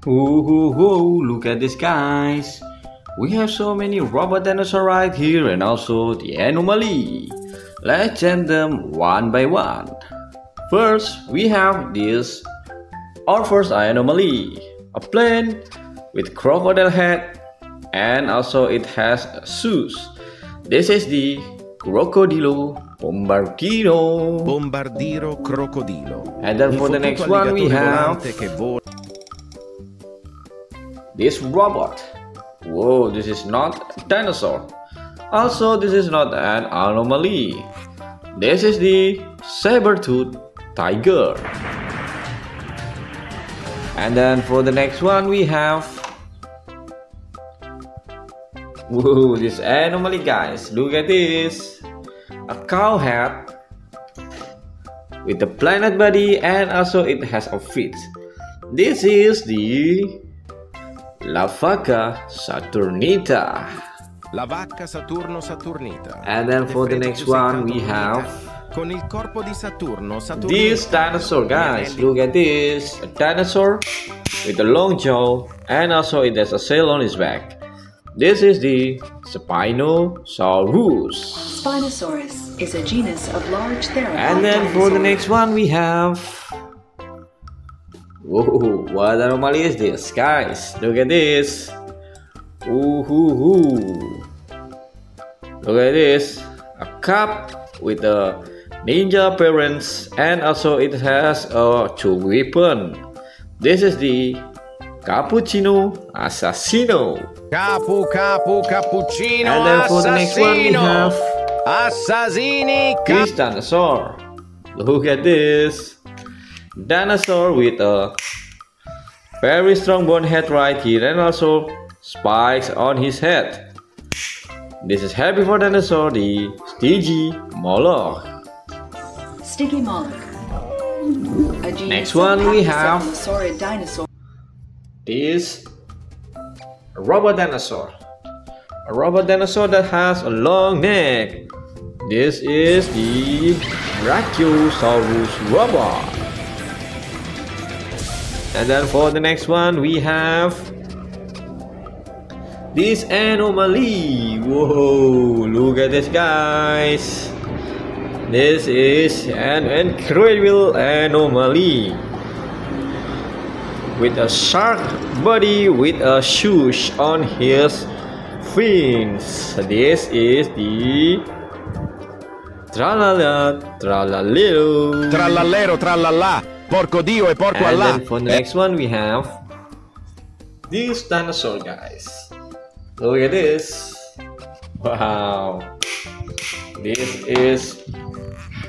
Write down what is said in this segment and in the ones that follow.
Whoa, look at this, guys. We have so many robot dinosaurs right here and also the anomaly. Let's check them one by one. First, we have this, our first anomaly, a plane with crocodile head and also it has shoes. This is the Crocodilo Bombardino. Bombardiro crocodilo. And then for the next one we have this robot. Whoa, this is not a dinosaur. Also, this is not an anomaly. This is the saber-tooth tiger. And then for the next one we have, whoa, this anomaly, guys. Look at this. A cow head with the planet body and also it has a feet. This is the La Vaca Saturnita. La vacca Saturno Saturnita. And then for the next one we have con il corpo di Saturno Saturnita. This dinosaur, guys. Look at this. A dinosaur with a long jaw and also it has a sail on its back. This is the Spinosaurus. Spinosaurus is a genus of large theropod And then for the next one we have, whoa, what anomaly is this, guys? Look at this. Ooh. Look at this. A cup with a ninja appearance and also it has a two weapon. This is the Cappuccino Assassino. Cappuccino. And then for the next one we have Assassini. this dinosaur. Look at this. Dinosaur with a very strong bone head right here and also spikes on his head. This is happy for dinosaur, the Stigy Moloch. Sticky Moloch. Next one we have dinosaur. This robot dinosaur. A robot dinosaur that has a long neck. This is the Brachiosaurus robot. And then for the next one we have this anomaly. Whoa, look at this, guys. This is an incredible anomaly with a shark body with a swoosh on his fins. This is the tralala, tralalero. Tralalero, tralala. Porco Dio e porco And Allah. then for the next one we have this dinosaur, guys. Look at this. Wow. This is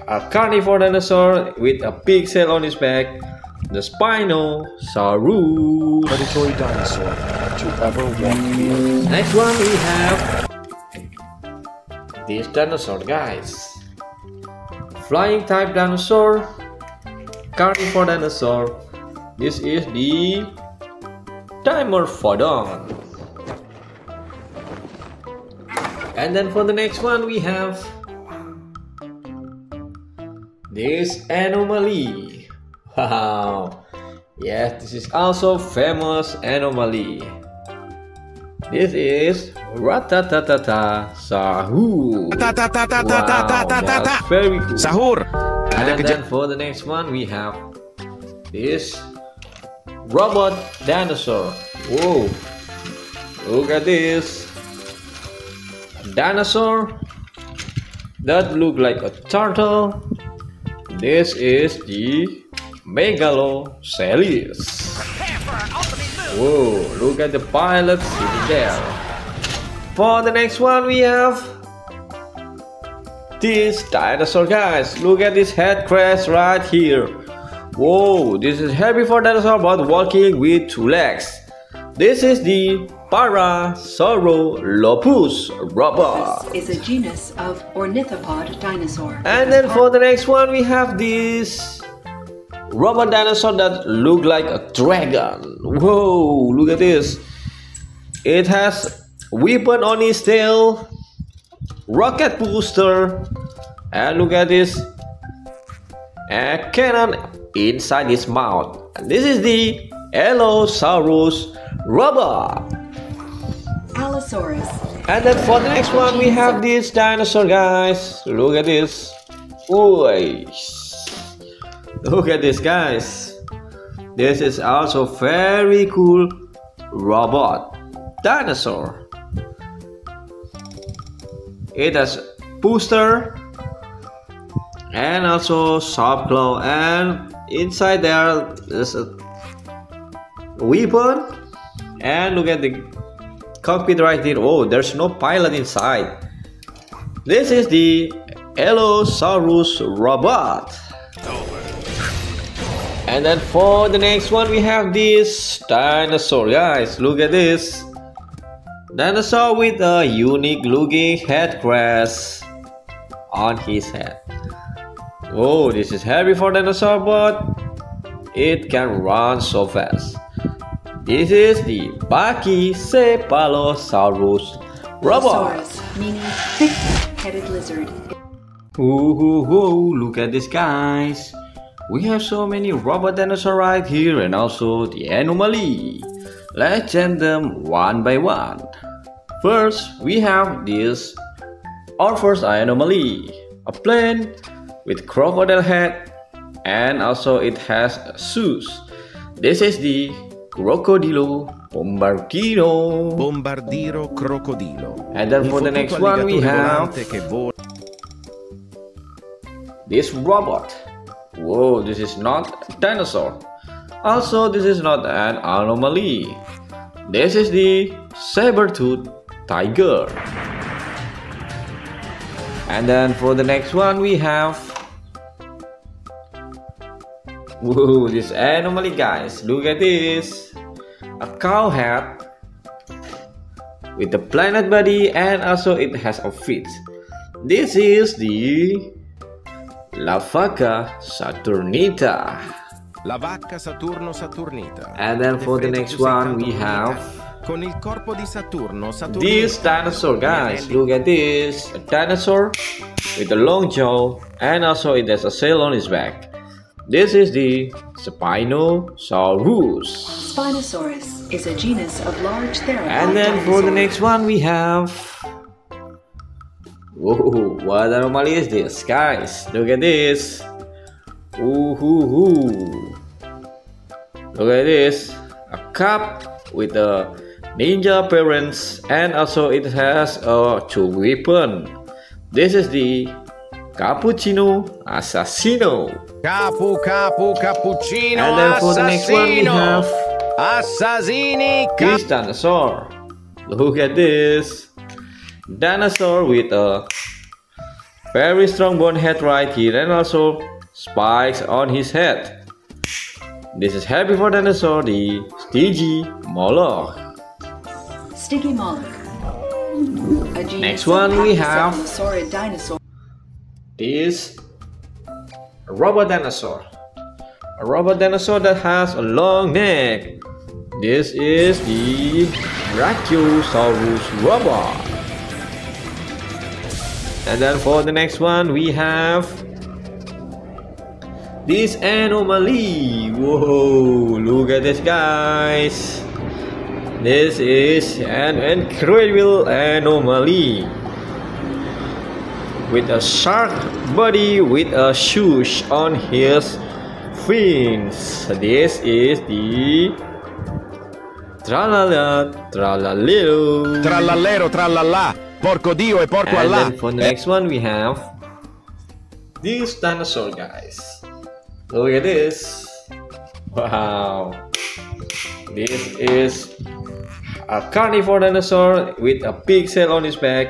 a carnivore dinosaur with a big sail on his back. The Spinosaurus. Predatory dinosaur to ever walk the earth. Next one we have this dinosaur, guys. Flying type dinosaur, carnivore dinosaur. This is the Dimorphodon. And then for the next one we have this anomaly. Wow. Yes, this is also famous anomaly. This is Ratatatata Sahur. Wow, that's very cool. Sahur. And then for the next one we have this robot dinosaur. Whoa, look at this. A dinosaur that look like a turtle. This is the Megaloceles. Whoa, look at the pilot sitting there. For the next one we have this dinosaur, guys. Look at this head crest right here. Whoa, this is heavy for dinosaur but walking with two legs. This is the Parasaurolophus robot. This is a genus of ornithopod dinosaur. And then for the next one we have this robot dinosaur that look like a dragon. Whoa, look at this. It has weapon on its tail, rocket booster, and look at this, a cannon inside its mouth. And this is the Allosaurus robot. Allosaurus. And then for the next one we have this dinosaur, guys. Look at this. Oy. Look at this, guys. This is also very cool robot dinosaur. It has booster and also sharp claw, and inside there is a weapon. And look at the cockpit right here. Oh, there's no pilot inside. This is the Allosaurus robot. And then for the next one we have this dinosaur, guys. Look at this dinosaur with a unique looking headdress on his head. Oh, this is heavy for dinosaur, but it can run so fast. This is the Pachycephalosaurus robot. Allosaurus, meaning thick-headed lizard. Ooh, look at this, guys. We have so many robot dinosaurs right here, and also the anomaly. Let's check them one by one. First, we have this, our first anomaly, a plane with crocodile head, and also it has shoes. This is the Crocodilo Bombardino. Bombardiro crocodilo. And then for the next one we have this robot. Whoa, this is not a dinosaur. Also, this is not an anomaly. This is the saber-tooth tiger. And then for the next one we have, whoa, this anomaly, guys. Look at this. A cow head with the planet body, and also it has a feet. This is the La vacca saturnita. La vacca Saturno Saturnita. And then for the next one we have con il corpo di Saturno Saturnita. this dinosaur, guys. Look at this. A dinosaur with a long jaw, and also it has a sail on its back. This is the Spinosaurus. Spinosaurus is a genus of large theropod And then for the dinosaur. next one we have, whoa, what anomaly is this, guys? Look at this. Ooh. Look at this. A cup with a ninja appearance, and also it has a two weapon. This is the Cappuccino Assassino. Cappuccino. And then for the next one we have Assassini. this dinosaur. Look at this dinosaur with a very strong bone head right here, and also spikes on his head. This is heavy for dinosaur, the Stygimoloch. Stygimoloch. A genus Next of one we have pachycephalosaurid dinosaur. this robot dinosaur. A robot dinosaur that has a long neck. This is the Brachiosaurus robot. And then for the next one we have this anomaly. Whoa, look at this, guys. This is an incredible anomaly with a shark body with a swoosh on his fins. This is the tralala, tralalero. Tralalero, tralala. Porco Dio e porco And Allah. then for the next one we have this dinosaur, guys. Look at this. Wow. This is a carnivore dinosaur with a big sail on his back.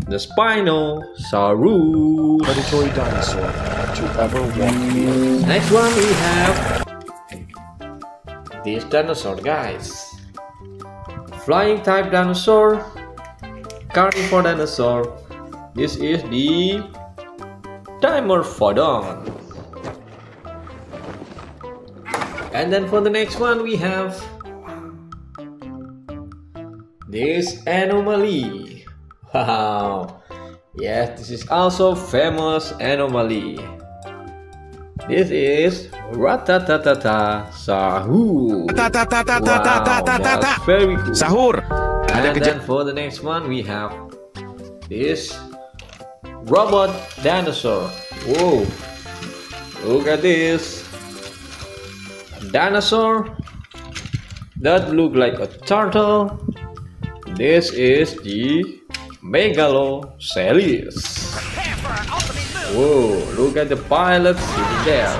The Spinosaurus. Predatory dinosaur to ever walk the earth. Next one we have this dinosaur, guys. Flying type dinosaur, carnivore dinosaur. This is the Dimorphodon. And then for the next one we have this anomaly. Wow. Yes, this is also famous anomaly. This is Sahur. Ta ta ta ta ta ta ta ta ta ta. Very cool. Sahur. And then for the next one we have this robot dinosaur. Whoa, look at this dinosaur that look like a turtle. This is the Megalosaurus. Whoa, look at the pilot sitting there.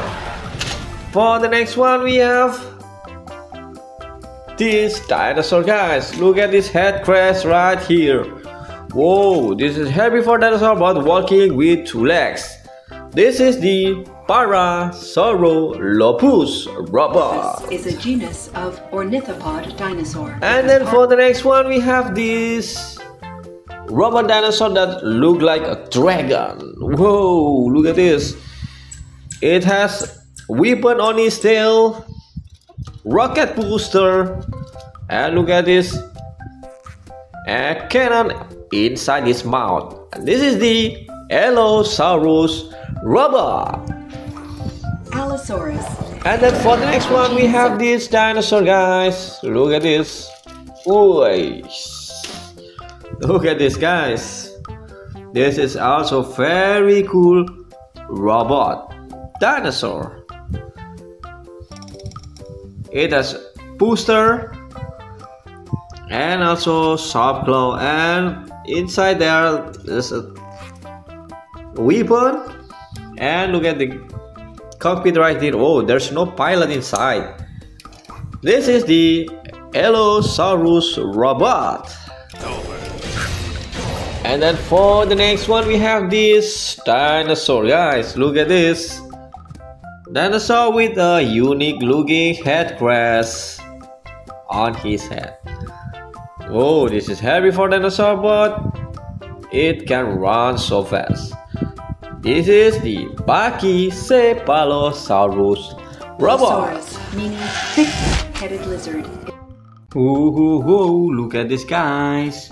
For the next one we have this dinosaur, guys. Look at this head crest right here. Whoa, this is heavy for dinosaur but walking with 2 legs. This is the Parasaurolophus robot. This is a genus of ornithopod dinosaur. And then for the next one we have this robot dinosaur that look like a dragon. Whoa, look at this. It has weapon on its tail, rocket booster, and look at this, a cannon inside its mouth. And this is the Allosaurus robot. Allosaurus. And then for the next one we have this dinosaur, guys. Look at this. Oy. Look at this, guys. This is also very cool robot dinosaur. It has booster and also sharp claw, and inside there is a weapon. And look at the cockpit right here. Oh, there's no pilot inside. This is the Allosaurus robot. And then for the next one we have this dinosaur, guys. Look at this dinosaur with a unique looking head crest on his head. Oh, this is heavy for dinosaur but it can run so fast. This is the Pachycephalosaurus robot. Allosaurus, meaning thick-headed lizard. Ooh, look at this, guys.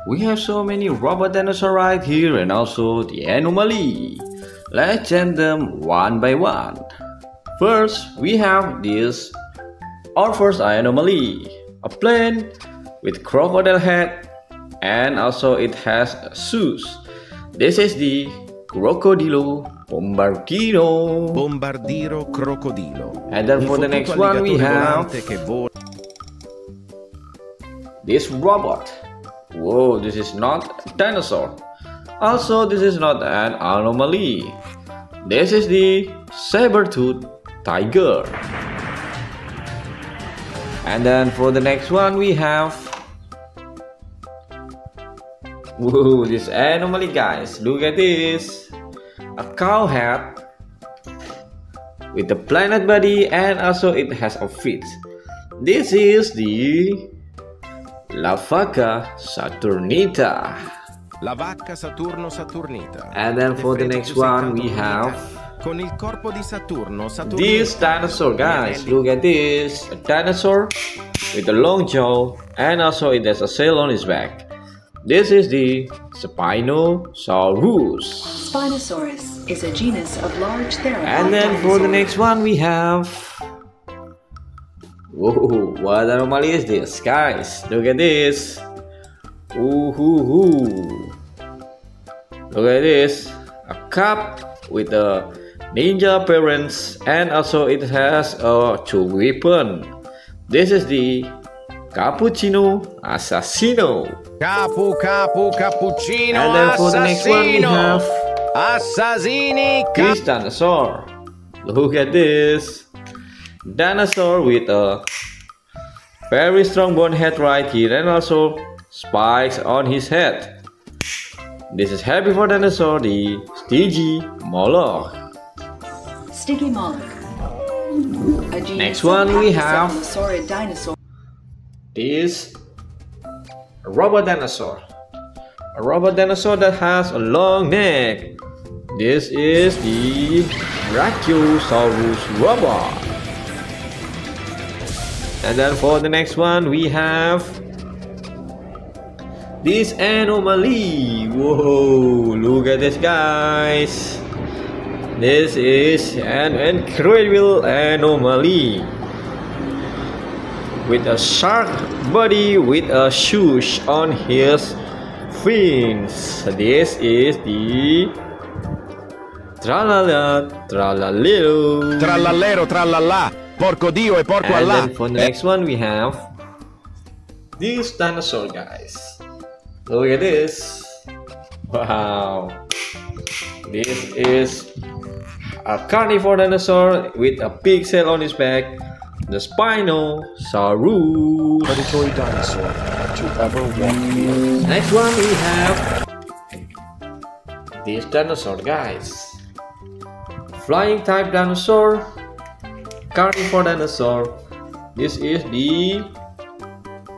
We have so many robot dinosaurs right here, and also the anomaly. Let's check them one by one. First, we have this, our first anomaly, a plane with crocodile head, and also it has shoes. This is the Crocodilo Bombardino. Bombardiro crocodilo. And then for the next one we have this robot. Whoa, this is not a dinosaur. Also, this is not an anomaly. This is the saber-toothed tiger. And then for the next one we have, whoa, this anomaly, guys. Look at this. A cow head with the planet body, and also it has a feet. This is the La vacca Saturnita. La vacca Saturno Saturnita. And then for the next one we have con il corpo di Saturno Saturnita. this dinosaur, guys. Look at this. A dinosaur with a long jaw, and also it has a sail on its back. This is the Spinosaurus. Spinosaurus is a genus of large theropod And then for the next one we have, whoa, what anomaly is this, guys? Look at this. Ooh. Look at this. A cup with a ninja appearance, and also it has a 2 weapon. This is the Cappuccino Assassino. Cappuccino. And then for the next one we have Assassini. this dinosaur. Look at this dinosaur with a very strong bone head right here, and also spikes on his head. This is heavy for dinosaur, the Stygimoloch. Stygimoloch. A genus Next one we have Pachycephalosaurid dinosaur. this robot dinosaur. A robot dinosaur that has a long neck. This is the Brachiosaurus robot. And then for the next one we have this anomaly. Whoa, look at this, guys. This is an incredible anomaly with a shark body with a swoosh on his fins. This is the tralala, tralalero. Tralalero, tralala. Porco Dio e porco And Allah. then for the next one we have this dinosaur, guys. Look at this. Wow. This is a carnivore dinosaur with a pigtail on his back. The Spinosaurus. Predatory dinosaur to ever walk the earth. Next one we have this dinosaur, guys. Flying type dinosaur, carnivore dinosaur. This is the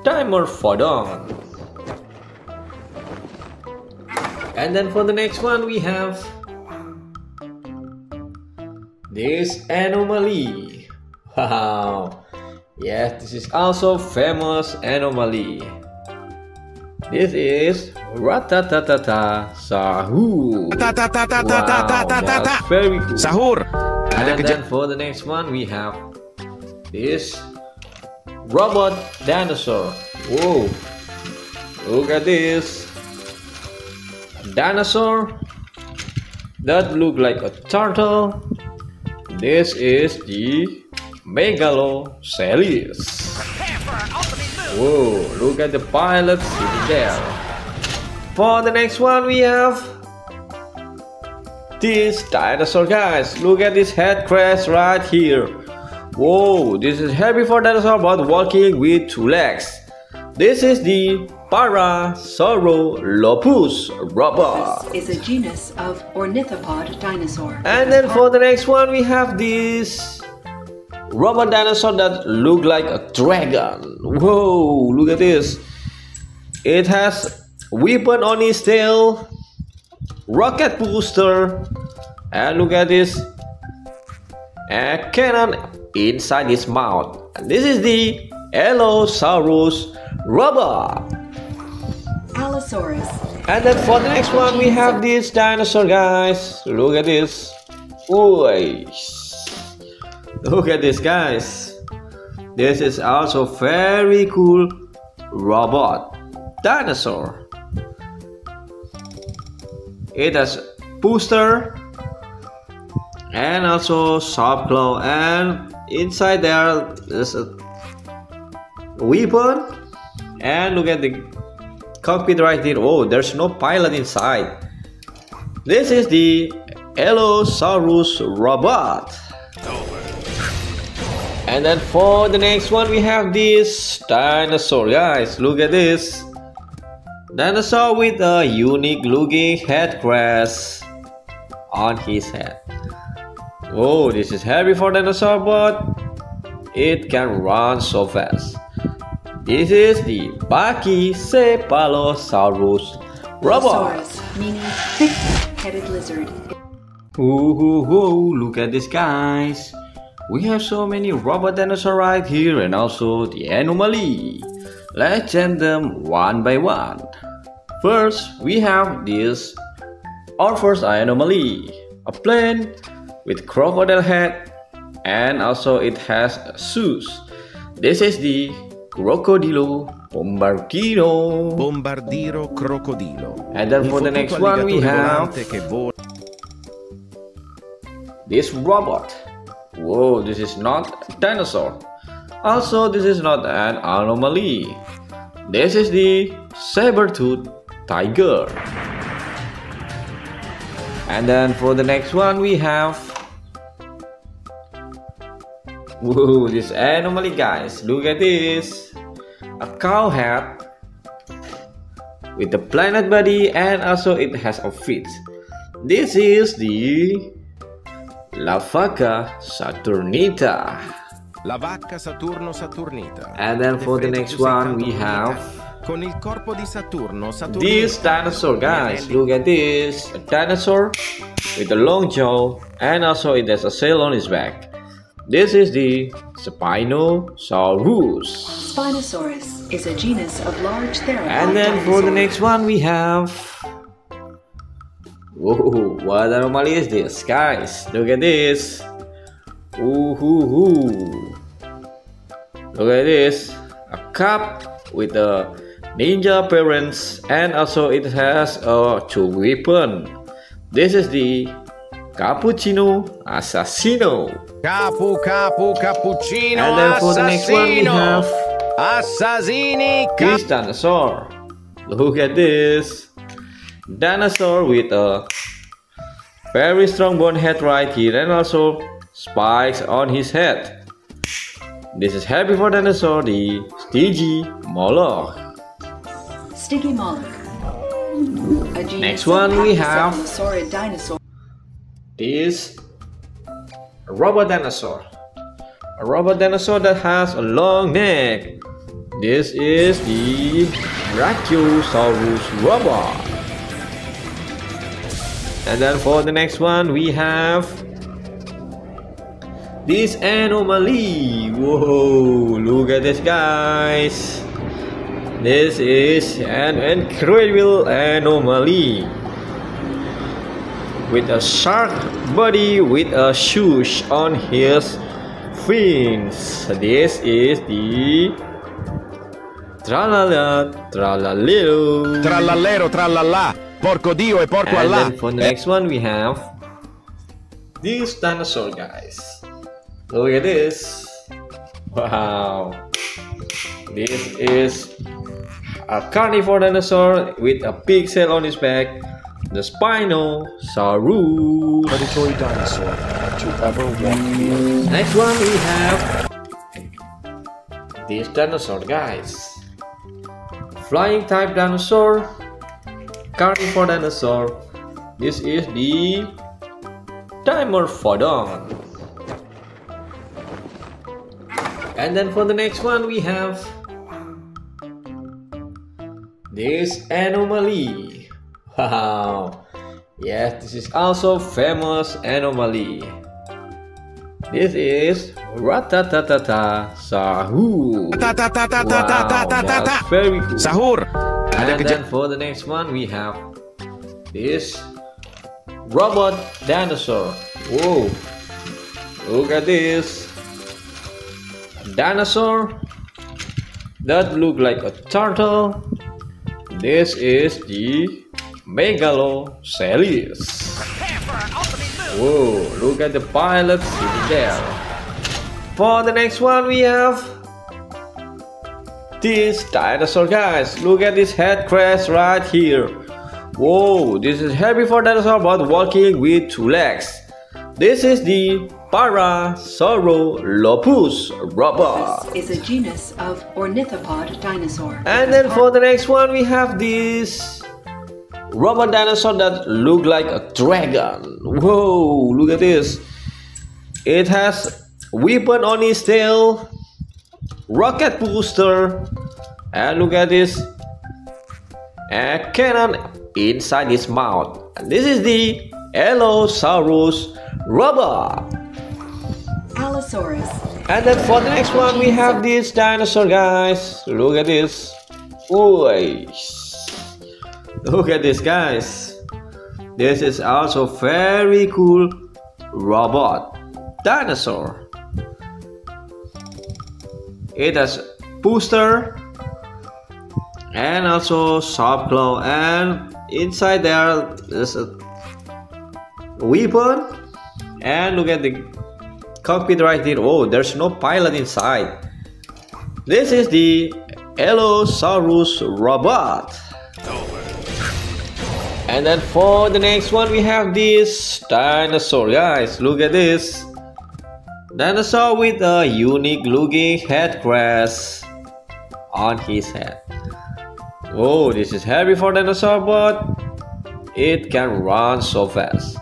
Dimorphodon. And then for the next one we have this anomaly. Wow. Yes, this is also famous anomaly. This is Sahur. Wow, that's very cool. Sahur. And then for the next one we have this robot dinosaur. Whoa, look at this dinosaur that look like a turtle. This is the Megalosaurus. Whoa, look at the pilot sitting there. For the next one we have this dinosaur, guys. Look at this head crest right here. Whoa, this is herbivore dinosaur but walking with two legs. This is the Parasaurolophus robot. This is a genus of ornithopod dinosaur. And then for the next one we have this robot dinosaur that look like a dragon. Whoa, look at this. It has weapon on its tail, rocket booster, and look at this, a cannon inside its mouth. And this is the Allosaurus robot. Allosaurus. And then for the next one we have this dinosaur, guys. Look at this. Oy. Look at this, guys. This is also very cool robot dinosaur. It has booster and also sharp claw, and inside there is a weapon. And look at the cockpit right here. Oh, there's no pilot inside. This is the Allosaurus robot. And then for the next one we have this dinosaur, guys. Look at this dinosaur with a unique looking head crest on his head. Oh, this is herbivore dinosaur but it can run so fast. This is the Pachycephalosaurus robot. Allosaurus, meaning thick-headed lizard. Whoa, look at this, guys. We have so many robot dinosaurs right here, and also the anomaly. Let's check them one by one. First, we have this, our first anomaly, a plane with crocodile head, and also it has shoes. This is the Crocodilo Bombardino. Bombardiro crocodilo. And then for the next one we have this robot. Whoa, this is not a dinosaur. Also, this is not an anomaly. This is the saber-toothed tiger. And then for the next one we have, whoa, this anomaly, guys. Look at this. A cow head with the planet body, and also it has a feet. This is the La Vaca Saturnita. La vacca Saturno Saturnita. And then for the next one we have con il corpo di Saturno Saturnita. this dinosaur, guys. Look at this. A dinosaur with a long jaw, and also it has a sail on its back. This is the Spinosaurus. Spinosaurus is a genus of large theropod And then for the dinosaur. next one we have, Whoa, what anomaly is this, guys? Look at this. Ooh, ooh, ooh. Look at this. A cup with a ninja appearance, and also it has a two weapon. This is the Cappuccino Assassino. Cappuccino, And then for the next one we have Assassini, this dinosaur. Look at this. Dinosaur with a very strong bone head right here, and also spikes on his head. This is herbivore dinosaur, the Stigi Moloch. Sticky Moloch. A genus Next one we have Mosasaurus dinosaur. This robot dinosaur. A robot dinosaur that has a long neck. This is the Brachiosaurus robot. And then for the next one we have this anomaly. Whoa, look at this, guys. This is an incredible anomaly with a shark body with a swoosh on his fins. This is the tralala, tralalero. Tralalero, tralala, porco Dio e porco And Allah. then for the next one we have this dinosaur, guys. Look at this. Wow. This is a carnivore dinosaur with a pixel on his back. The Spinosaurus. Predatory dinosaur to ever walk the earth. Next one we have this dinosaur, guys. Flying type dinosaur, carnivore dinosaur. This is the Dimorphodon. And then for the next one we have this anomaly. Wow. Yes, this is also famous anomaly. This is Ratatatata Sahur. Wow, that's very cool. Sahur. And then for the next one we have this robot dinosaur. Whoa, look at this dinosaur that look like a turtle. This is the Megaloceles. Whoa, look at the pilot sitting there. For the next one we have this dinosaur, guys. Look at this head crest right here. Whoa, this is herbivore dinosaur but walking with two legs. This is the Parasaurolophus robot. This is a genus of ornithopod dinosaur. And then for the next one we have this robot dinosaur that look like a dragon. Whoa, look at this. It has weapon on its tail, rocket booster, and look at this, a cannon inside its mouth. And this is the Allosaurus robot. Allosaurus. And then for the next one we have this dinosaur, guys. Look at this. Oy. Look at this, guys. This is also very cool robot dinosaur. It has booster and also sharp claw, and inside there is a weapon. And look at the cockpit right here. Oh, there's no pilot inside. This is the Allosaurus robot. And then for the next one we have this dinosaur, guys. Look at this dinosaur with a unique looking head crest on his head. Oh, this is herbivore dinosaur, but it can run so fast.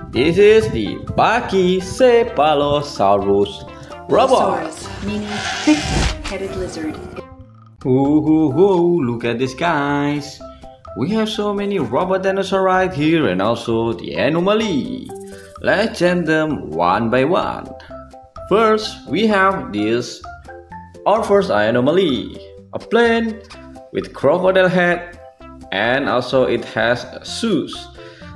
This is the Pachycephalosaurus robot. Allosaurus, meaning thick-headed lizard. Ooh, look at this, guys. We have so many robot dinosaurs right here, and also the anomaly. Let's check them one by one. First, we have this, our first anomaly, a plane with crocodile head, and also it has shoes.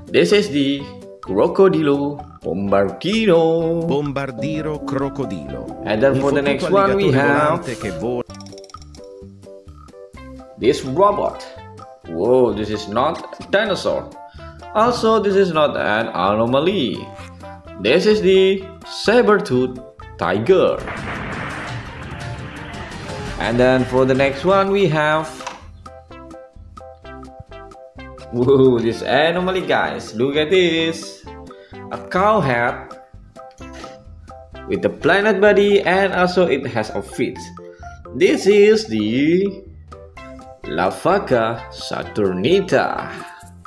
This is the Crocodilo Bombardino. Bombardiro crocodilo. And then for the next one we have this robot. Whoa, this is not a dinosaur. Also, this is not an anomaly. This is the saber-toothed tiger. And then for the next one we have, whoa, this anomaly, guys. Look at this. A cow head with the planet body, and also it has a feet. This is the La Vaca Saturnita.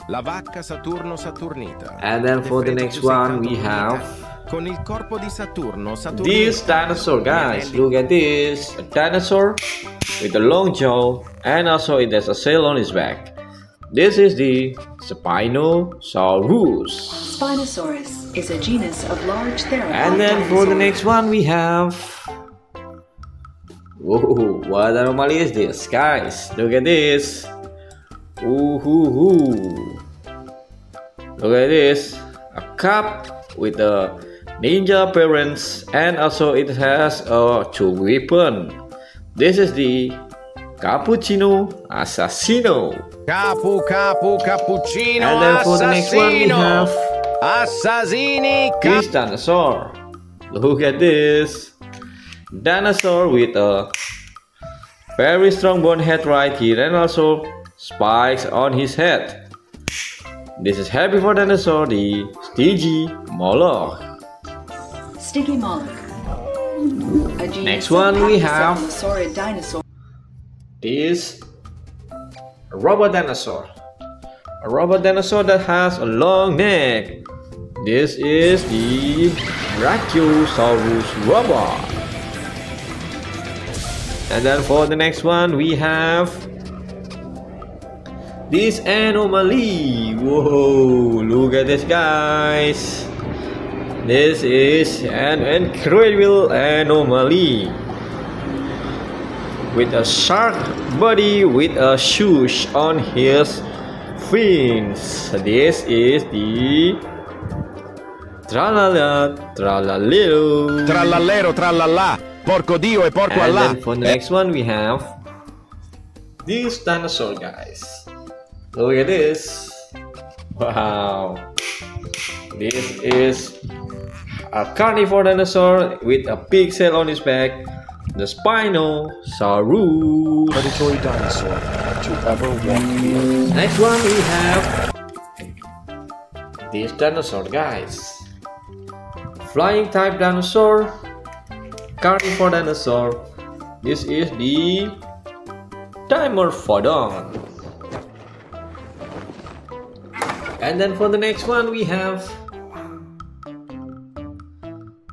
La vacca Saturno Saturnita. And then for the next one we have con il corpo di Saturno Saturnita. This dinosaur, guys. Look at this. A dinosaur with a long jaw, and also it has a sail on its back. This is the Spinosaurus. Spinosaurus is a genus of large theropod And then for the next one we have, whoa, what anomaly is this, guys? Look at this. Ooh. Look at this. A cup with a ninja appearance, and also it has a two weapon. This is the Cappuccino Assassino. Cappuccino. And then for the next one we have Assassini. this dinosaur. Look at this. Dinosaur with a very strong bone head right here, and also spikes on his head. This is herbivore dinosaur, the Stygimoloch. Stygimoloch. A genus Next one we have cephalosaurid dinosaur. This robot dinosaur. A robot dinosaur that has a long neck. This is the Brachiosaurus robot. And then for the next one we have this anomaly. Whoa, look at this, guys. This is an incredible anomaly with a shark body with a swoosh on his fins. This is the tralala, tralalero. Tralalero, tralala. Porco Dio e porco And Allah. then for the next one we have this dinosaur, guys. Look at this. Wow. This is a carnivore dinosaur with a pigtail on his back. The Spinosaurus. Predatory dinosaur to ever walk the earth. Next one we have this dinosaur, guys. Flying type dinosaur, carnivore dinosaur. This is the Dimorphodon. And then for the next one we have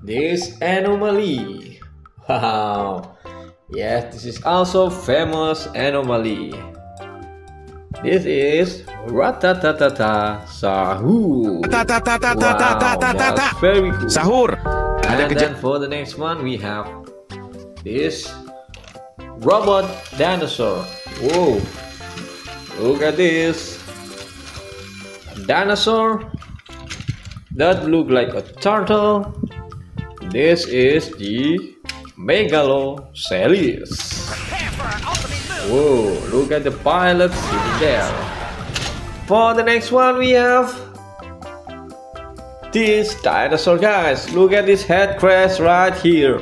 this anomaly. Wow. Yes, this is also famous anomaly. This is Ratatatata Sahur. Wow, that's very cool. Sahur. And then for the next one we have this robot dinosaur. Whoa, look at this. A dinosaur that look like a turtle. This is the Megaloceros. Whoa, look at the pilot sitting there. For the next one we have this dinosaur, guys. Look at this head crest right here.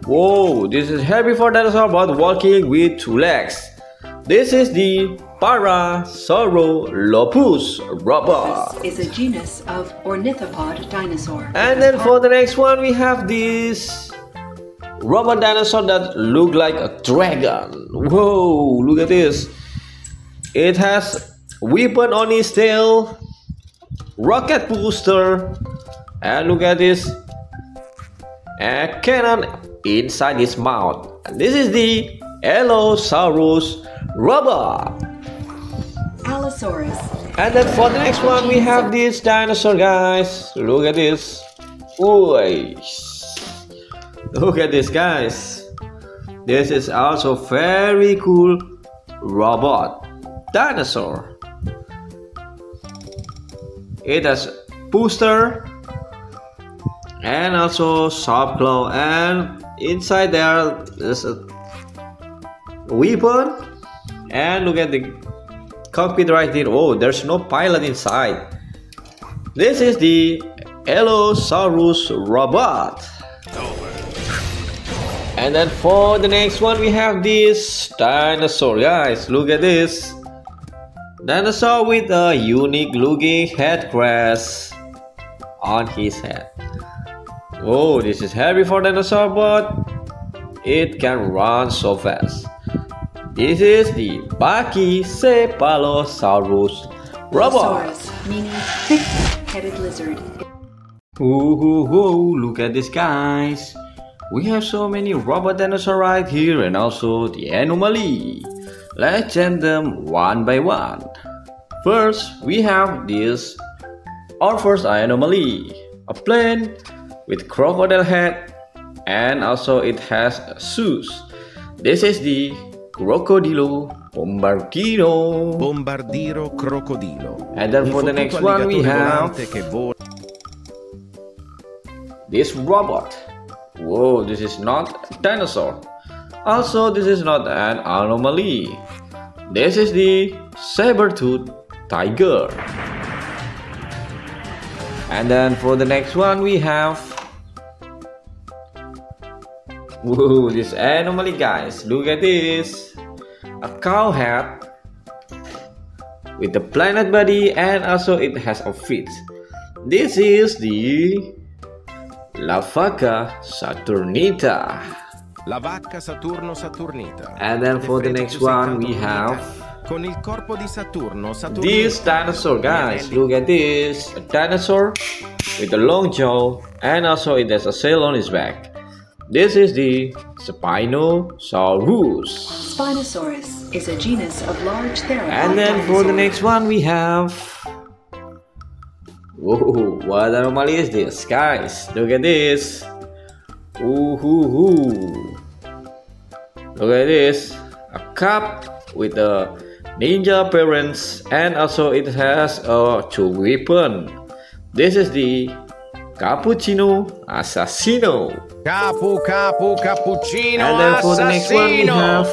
Whoa, this is herbivore dinosaur but walking with two legs. This is the Parasaurolophus robot. This is a genus of ornithopod dinosaur. And then for the next one we have this robot dinosaur that look like a dragon. Whoa, look at this. It has weapon on its tail, rocket booster, and look at this, a cannon inside its mouth. And this is the Allosaurus robot. Allosaurus. And then for the next one we have this dinosaur, guys. Look at this. Oy. Look at this, guys. This is also very cool robot dinosaur. it has booster and also sharp claw, and inside there is a weapon. And look at the cockpit right here. Oh, there's no pilot inside. This is the Allosaurus robot. And then for the next one we have this dinosaur, guys. Look at this dinosaur with a unique looking head crest on his head. Oh, this is heavy for dinosaur, but it can run so fast. This is the Pachycephalosaurus robot. Mosasaurus, meaning thick-headed lizard. Ooh, look at this, guys. We have so many robot dinosaurs right here, and also the anomaly. Let's check them one by one. First, we have this, our first anomaly, a plane with crocodile head, and also it has shoes. This is the Crocodilo Bombardino. Bombardiro crocodilo. And then for the next one we have this robot. Whoa, this is not a dinosaur. Also, this is not an anomaly. This is the saber-tooth tiger. And then for the next one we have, whoa, this anomaly, guys. Look at this. A cow head with the planet body, and also it has a feet. This is the La Vaca Saturnita. La vacca Saturno Saturnita. And then for the next one we have Con il corpo di Saturno Saturnita. this dinosaur, guys. Look at this. A dinosaur with a long jaw, and also it has a sail on its back. This is the Spinosaurus. Spinosaurus is a genus of large theropod And then for the next one we have, whoa, what anomaly is this, guys? Look at this. Ooh. Look at this. A cup with a ninja appearance, and also it has a two weapon. This is the Cappuccino Assassino. Cappuccino. And then for the next one we have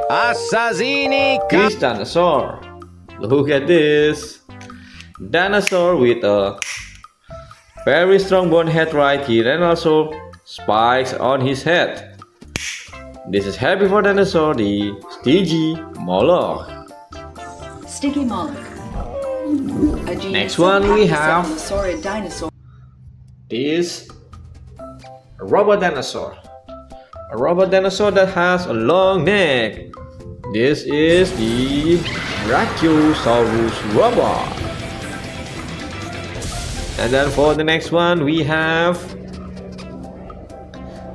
Assassini. this dinosaur. Look at this dinosaur with a very strong bone head right here, and also spikes on his head. This is heavy for dinosaur, the Stygimoloch. Stygimoloch. A genus Next one we have Pachycephalosaurid dinosaur. this robot dinosaur. A robot dinosaur that has a long neck. This is the Brachiosaurus robot. And then for the next one we have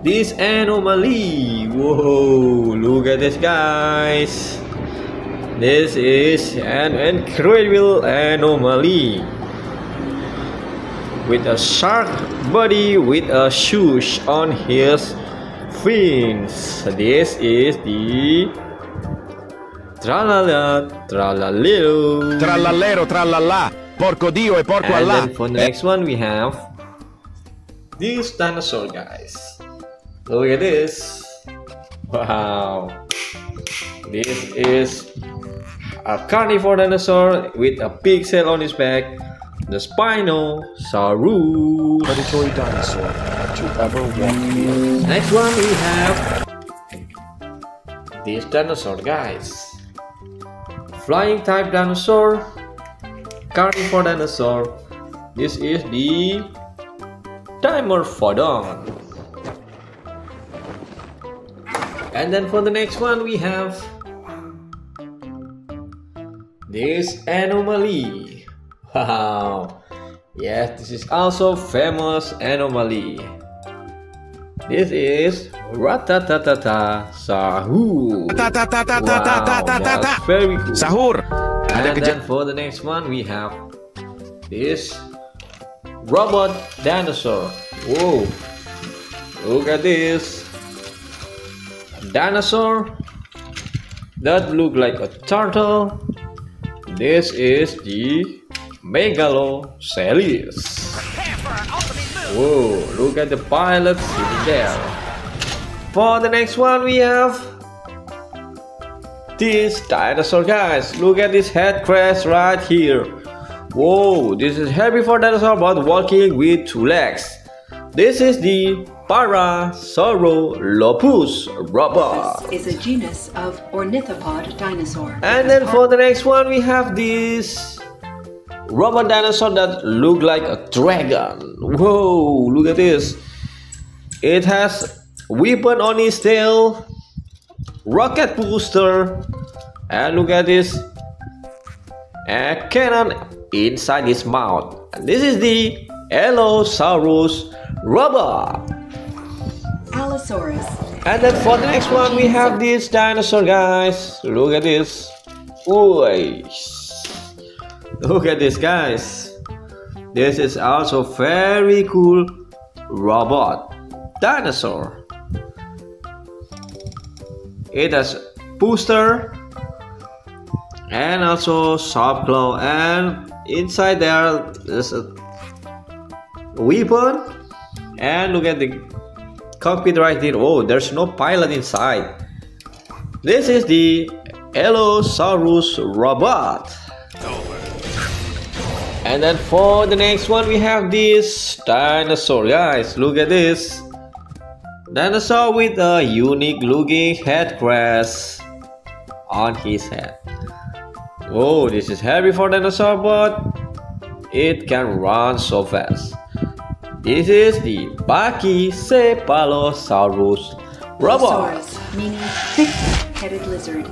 this anomaly. Whoa, look at this, guys. This is an incredible anomaly with a shark body with a swoosh on his fins. This is the tralala, tralalero. Tralalero, tralala. Porco Dio e porco And Allah. then for the next one we have this dinosaur, guys. Look at this. Wow. This is a carnivore dinosaur with a big sail on his back. The Spinosaurus. Predatory dinosaur to ever walk the earth. Next one we have this dinosaur, guys. Flying type dinosaur, carnivore dinosaur. This is the Dimorphodon. And then for the next one we have this anomaly. Wow. Yes, this is also famous anomaly. This is Ratatatata Sahur. Wow, that's very cool. Sahur. And then for the next one we have this robot dinosaur. Whoa, look at this dinosaur that look like a turtle. This is the Megalosaurus. Whoa, look at the pilot sitting there. For the next one we have this dinosaur, guys. Look at this head crest right here. Whoa, this is heavy for dinosaur but walking with 2 legs. This is the Parasaurolophus robot. This is a genus of ornithopod dinosaur. And then for the next one we have this robot dinosaur that look like a dragon. Whoa, look at this. It has weapon on its tail, rocket booster, and look at this, a cannon inside its mouth. And this is the Allosaurus robot. Allosaurus. And then for the next one we have this dinosaur, guys. Look at this. Oy. Look at this, guys. This is also very cool robot dinosaur. It has booster and also sharp claw, and inside there is a weapon. And look at the cockpit right here. Oh, there's no pilot inside. This is the Allosaurus robot. And then for the next one we have this dinosaur, guys. Look at this dinosaur with a unique looking head crest on his head. Oh, this is heavy for dinosaur but it can run so fast. This is the Brachycephalosaurus robot. Allosaurus, meaning thick-headed lizard.